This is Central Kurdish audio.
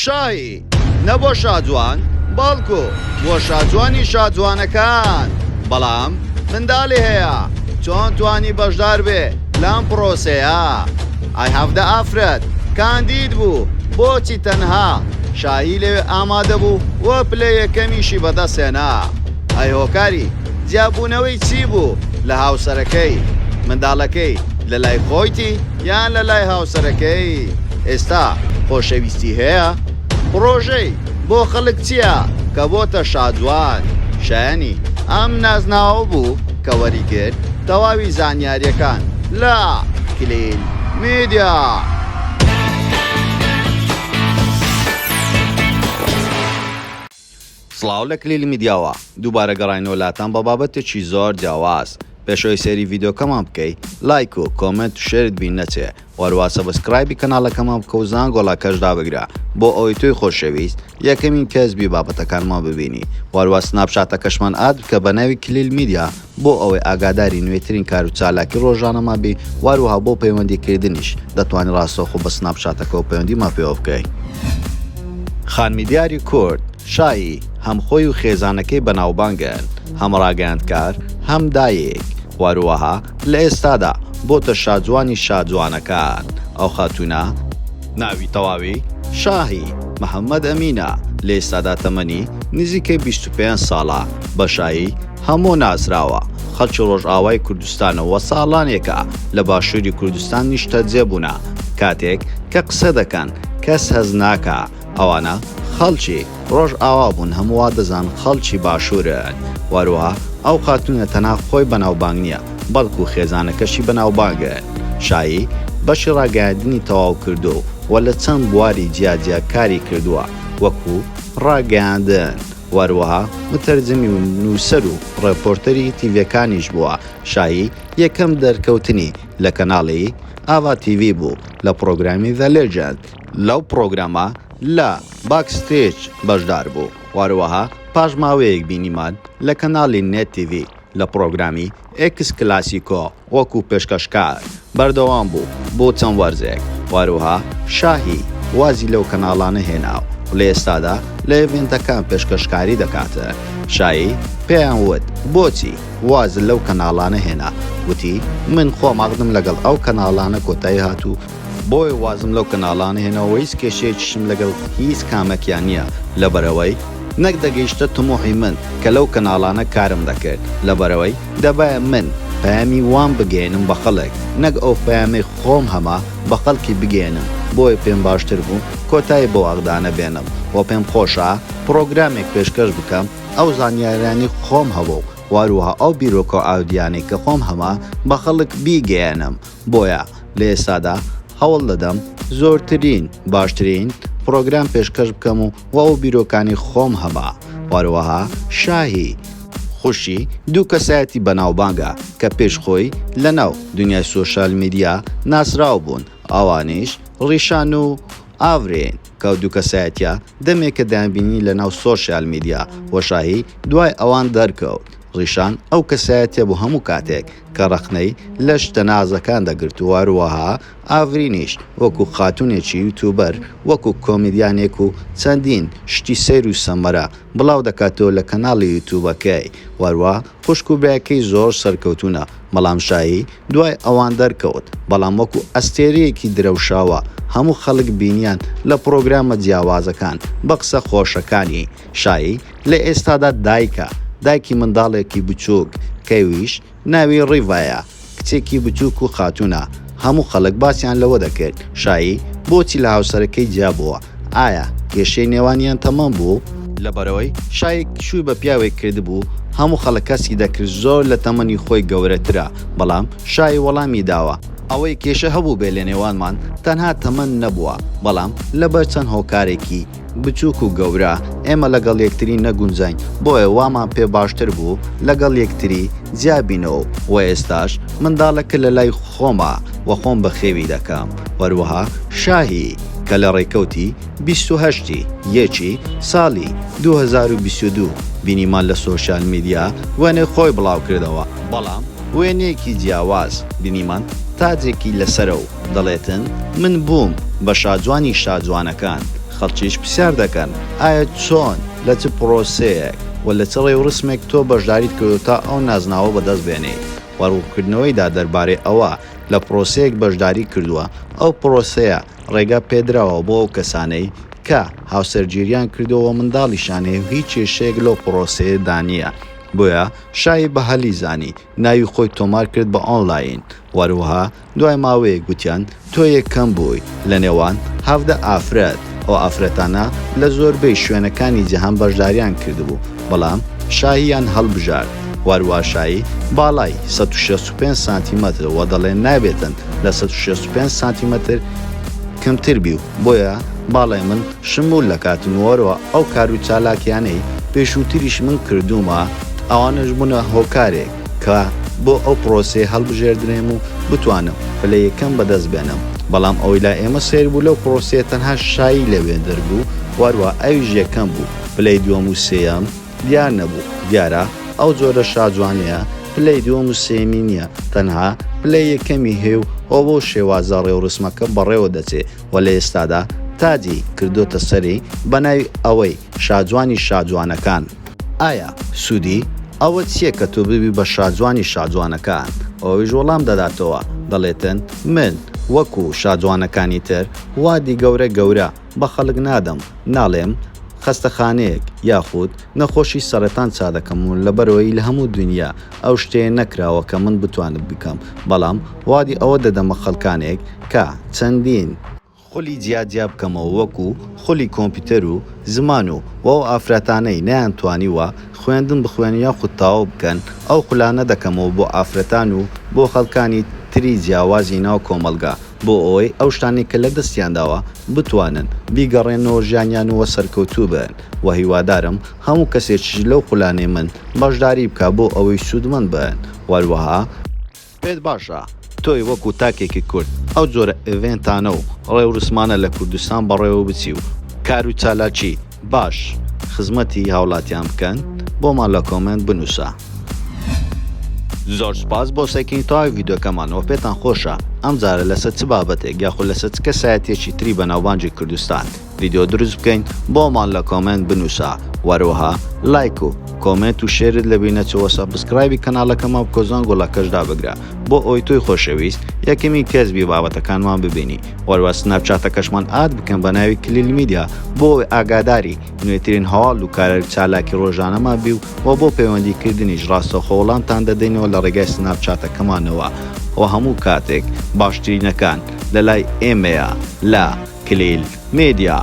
شاهی نەبۆ شاجوان بەڵکو بۆ شاجوانی شاجوانەکان بەڵام منداڵی هەیە چۆن توانی بەشدار بێ لەم پرۆسەیە ئای هەفتە ئافرەت کاندید بوو بۆچی تەنها شاهی لەوێ ئامادە بوو وە پلە یەکەمیشی بەدەستێنا ئەی هۆکاری جیابوونەوەی چی بوو لە هاوسەرەکەی منداڵەکەی لە لای خۆیتی یان لە لای هاوسەرەکەی ئێستا خۆشەویستی هەیە پرۆژەی بۆ خەڵک چییە کە بۆتە شاجوان شایانی ئەم نازناوە بوو کە وەریگرت تەواوی زانیاریەکان لە کلین میدیا. سڵاو لە کلیل میدیاوە دووبارە گەڕاینەوە لاتان بە بابەتێکی زۆر جیاواز. پێشەوەی سێری ڤیدۆکەمان بکەی لایک و کۆمنت و شێرت بین نەچێ وەروە سەبسکرایبی کەناڵەکەمان بکە و زانگۆڵەکەش دابگرە بۆ ئەوەی تۆی خۆشەویست یەکەمین کەسبی بابەتەکانمان ببینی وەروە سناپشاتەکەشمان ئاد بکە بە ناوی کلیل میدیا بۆ ئەوەی ئاگاداری نوێترین کار و چالاکی ڕۆژانەما بی وەروها بۆ پەیوەندیکردنیش دەتوانانی ڕاستەوخۆ بە سناپشاتەکەەوە پەیوەندیمان پێوە بکەی. خانمیدیاری کورد شایی هەم خۆی و خێزانەکەی بەناوبانگن هەم ڕاگەیاندکار هەم دایک واروەها لە ئێستادا بۆتە شاجوانی شاجوانەکان. ئەو خاتوونە ناوی تەواوی شاهی محەممەد ئەمینە لە ئێستادا تەمەنی نزیکەی 25 ساڵە بە شایی هەموو ناسراوە خەڵکی ڕۆژئاوای کوردستانەوە ساڵانێکە لە باشووری کوردستان نیشتە جێبوونە کاتێک کە قسە دەکەن کەس هەز ناکە ئەوانە خەڵکی ڕۆژ ئاوا بوون هەمووا دەزان خەڵکی باشوورن وەروەها ئەو خاتوونە تەنها خۆی بەناوبانگ نییە بەڵکو خێزانەکەشی بەناوبانگن. شایی بەشی ڕاگەاندنی تەواو کردو و لە چەند بواری جیاجیا کاری کردووە وەکو ڕاگەاندن وەروەها متەرجمی و نووسەر و ڕێپۆرتەری تیڤەکانیش بووە. شایی یەکەم دەرکەوتنی لە کەناڵی ئاوا تیڤی بوو لە پرۆگرامی The Legend لەو پرۆگرامە لە باکستێج بەشدار بوو وەروەها پاش ماوەیەک بینیمان لە کەناڵی نێت تیڤی لە پرۆگرامی ئێکس کلاسیکۆ وەکو پێشکەشکار بەردەوام بوو بۆ چەند وەرزێک وەروەها شاهی وازی لەو کەناڵانە هێناو لە ئێستادا لە ئێڤێنتەکان پێشکەشکاری دەکاتە. شایی پێیان وت بۆچی واز لەو کەناڵانە هێنا وتی من خۆماغدم لەگەڵ ئەو کەناڵانە کۆتایی هاتوو بۆی وازم لەو کەناڵانە هێنەوە هیچ کێشەیەکیشم لەگەڵ هیچ کامەکیان نییە لەبەرەوەی نەک دەگەیشتە تمۆحی من کە لەو کەناڵانە کارم دەکرد لەبەرەوەی دەبایە من پەیامی وان بگەێنم بە خەڵک نەک ئەو پەیامی خۆم هەما بە خەڵکی بگێنم بۆی پێم باشتر بوو کۆتایی بۆ ئاغدانە بێنم و پێم خۆشە پرۆگرامێک پێشکەش بکەم ئەو زانیاریانی خۆم هەبوو واروها ئەو بیرۆکۆ ئاودیانەی کە خۆم هەما بە خەڵک بیگەێنم بۆیە لە ئێستادا هەوڵ دەدەم زۆرترین باشترین پرۆگرام پێشکەش بکەم و ئەو بیرۆکانی خۆم هەما. واروەها شاهی خوشی دوو کەسایەتی بەناوبانگە کە پێش خۆی لە ناو دنیای سۆشال میدیا ناسرااو بوون ئەوانیش ڕیشان و ئاورێن کە دوو کەسایەتە دەمێکە دەیانبینی لە ناو سۆشال میدیا و شاهی دوای ئەوان دەرکەوت. ڕیشان ئەو کەسایەتە بۆ هەموو کاتێک کە ڕەخنەی لە شتە نازەکان دەگرت واروەها ئاورینیش وەکو خاتونێکی یوتیوبەر وەکو کۆمیدیانێک و چەندین شتی سیر و سەمەرە بڵاو دەکاتەوە لە کەناڵی یوتیوبەکەی وەروە خوشک و برایەکەی زۆر سەرکەوتونە بەڵام شایی دوای ئەوان دەرکەوت بەڵام وەکو ئەستێرەیەکی درەوشاوە هەموو خەڵک بینیان لە پرۆگرامە جیاوازەکان بە قسە خۆشەکانی. شایی لە ئێستادا دایکی منداڵێکی بچووک کەویش ناوی ڕیڤایە کچێکی بچووک و خاتونە هەموو خەڵک باسییان لەوە دەکرد شایی بۆچی لە هاوسەرەکەی جیابەوە ئایا کێشەی نێوانیان تەمام بوو لەبەرەوەی شایك شووی بە پیاوێک کردبوو هەموو خەڵک کەسی دەکرد زۆر لە تەمەنی خۆی گەورەترە بەڵام شای وەڵامی داوە ئەوەی کێشە هەبوو بێ لە نێوانمان تەنها تەمەن نەبووە بەڵام لەبەر چەند هۆکارێکی بچووک و گەورە ئێمە لەگەڵ یەکتری نەگونجین بۆیە وامان پێ باشتر بوو لەگەڵ یەکتری جیابینەوە و ئێستاش منداڵەکە لە لای خۆمە و خۆم بە خێوی دەکەم. وەروەها شاهی کە لە ڕێکەوتی 28 یەکی ساڵی 2022 بینیمان لە سۆشال میدیا وێنەی خۆی بڵاو کردەوە بەڵام وێنەیەکی جیاواز بینیمان تاجێکی لەسەرە و دەڵێتن من بووم بە شاجوانی شاجوانەکان خەڵکیش پرسیار دەکەن ئایا چۆن لە چ پرۆسەیەک و لە چ ڕێوڕسمێک تۆ بەشداریت کردو تا ئەو نازناوە بەدەست بێنیت. وەرگرتنەوەیدا دەربارەی ئەوە لە پرۆسەیەک بەشداری کردووە، ئەو پرۆسەیە ڕێگا پێدراوە بۆ ئەو کەسانەی کە هاوسەرگیریان کردەوە منداڵیشان هەیە و هیچ کێشەیەک لەو پرۆسەیەدا نییە. بۆیە شای بە هەلی زانی ناوی خۆی تۆمار کرد بە ئۆنلاین. وەروەها دوای ماوەیە گوتیان تۆ یەکەم بووی لە نێوان 17 ئافرەت. ئەو ئافرەتانە لە زۆربەی شوێنەکانی جەهان بەشداریان کردبوو، بەڵام شاهیان هەڵبژارد. وەروە شایی باڵای 165 سانتیمەتر و دەڵێن نابێتن لە 165 سانتیمەتر کەمتر بی و بۆیە باڵای من شمول لە کاتنوەرەوە ئەو کار و چالاکیانەی پێشووتریش من کردومە ئەوانش بوونە هۆکارێک کە بۆ ئەو پرۆسەی هەڵبژێردرێم و بتوانم پلە یەکەم بەدەست بێنم. بەڵام ئەوی لا ئێمە سیر بوو لەو پرۆسەیە تەنها شایی لەوێ دەربوو، وەروە ئەویش یەکەم بوو. پلەی دووەم و سێەم دیار نەبوو. دیارە ئەو جۆرە شاجوانەیە پلەی دووەم و سێمی نییە، تەنها پلەی یەکەمی هەیە و ئەو بۆ شێوازە ڕێوڕسمەکە بەڕێوە دەچێت و لە ئێستادا تاجی کردوتە سەری بە ناوی ئەوەی شاجوانی شاجوانەکان. ئایا سوودی ئەوە چییە کە تۆ ببی بە شاجوانی شاجوانەکان؟ ئەوەیش وەڵام دەداتەوە، دەڵێتن من وەکو شاجوانەکانی تر وادی گەورە گەورە بە خەڵک نادەم، ناڵێم خەستەخانەیەک یاخود نەخۆشی سەرەتان چادەکەم و لەبەرەوەی لە هەموو دنیا ئەو شتەیە نەکراوە کە من بتوانم بکەم، بەڵام وادی ئەوە دەدەمە خەڵکانێک کە چەندین خولی جیاجیا بکەمەوە وەکو خولی کۆمپیوتەر و زمان و ئەو ئافرەتانەی نەیانتوانیوە خوێندن بخوێن یاخود تاو بکەن، ئەو خولانە دەکەمەوە بۆ ئافرەتان و بۆ خەڵکانی تری جیاوازی ناو کۆمەلگا بۆ ئەوەی ئەو شتانی کە لە دەستیانداوە بتوانن بیگەڕێنەوە ژیانیان وە سەرکەوتوو بن. و هیوادارم هەموو کەسێکیش لەو خولانەی من بەشداری بکە بۆ ئەوەی سوودمەند بن. وەروەها پێت باشە تۆی وەکو تاکێکی کورد ئەو جۆرە ئێڤێنتانە و ڕێوڕسمانە لە کوردستان بەڕێوە بچی و کار و چالاکی باش خزمەتی هاوڵاتیان بکەن، بۆمان لە کۆمنت بنووسە. زۆر سپاس بۆ سەکنی تەواوی ڤیدۆکەمانەوە. پێتان خۆشە ئەم جارە لەسەر چ بابەتێک یاخود لەسەر چ کەسایەتێکی تری بە ناوبانجی کوردستان ڤیدۆ دروست بکەین بۆمان لە کۆمنت بنووسە. وەروەها لایک و کۆمنت و شێرت لەبینەچەوە سەبسکرایبی کەناڵەکەمان بکە زەنگ گۆڵەکەشدا بگرە بۆ ئەوی تۆی خۆشەویست یەکەمی کەسبی بابەتەکانمان ببینی. وەروە سناپچاتەکەشمان ئاد بکەن بە ناوی کلیل میدیا بۆ ئاگاداری نوێترین هەواڵ و کارە چالاکی ڕۆژانەمان بی و بۆ پەیوەندیکردنیش ڕاستەوخۆ وەڵامتان دەدەینەوە لە ڕێگای سناپچاتەکەمانەوە و هەموو کاتێک باشترینەکان لە لای ئێمەیە لە کلیل میدیا.